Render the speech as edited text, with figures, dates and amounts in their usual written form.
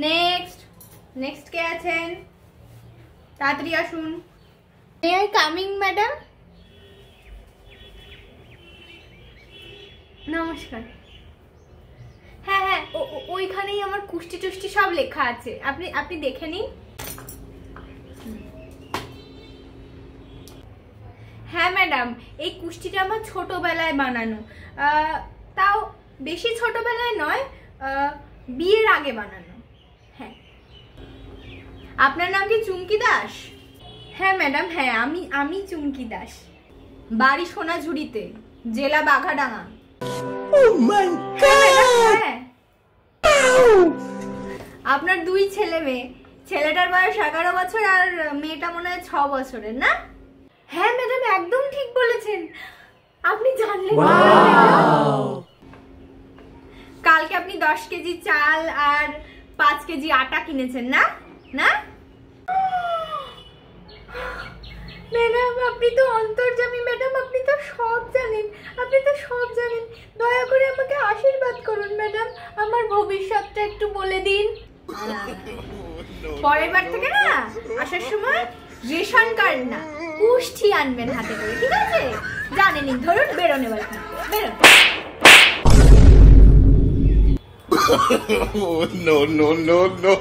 Next next কে আছেন? তাড়াতাড়ি আসুন। May I coming madam? নমস্কার। হ্যাঁ হ্যাঁ, ওইখানেই আমার কুষ্টি টুষ্টি সব লেখা আছে, আপনি আপনি দেখে নিন। হ্যাঁ ম্যাডাম, এই কুষ্টিটা আমার ছোটবেলায় বানানো, তাও বেশি ছোটবেলায় নয়, বিয়ের আগে বানানো। হ্যাঁ। আপনার নাম কি চুমকি দাস? হ্যাঁ ম্যাডাম, হ্যাঁ আমি চুমকি দাস, বাড়ি সোনাঝুরিতে, জেলা বাঘাডাঙ্গা। হ্যাঁ, আপনার 2 ছেলে মেয়ে, ছেলেটার বয়স 11 বছর আর মেয়েটা মনে হয় 6 বছরের, না? হ্যাঁ ম্যাডাম, একদম ঠিক বলেছেন, আপনি জানলেন। কালকে আপনি 10 কেজি চাল আর 5 কেজি আটা কিনেছেন, না? না ম্যাডাম, আপনি তো অন্তর্যামী ম্যাডাম, আপনি তো সব জানেন, আপনি তো সব জানেন। দয়া করে আমাকে আশীর্বাদ করুন ম্যাডাম, আমার ভবিষ্যৎটা একটু বলে দিন। পরের বার থেকে না আসার সময় রেশন কার্ড না, কুষ্টি আনবেন হাতে করে, ঠিক আছে? জানেনই, ধরুন বেরোনে বলে বেরোন। No, no, no, no.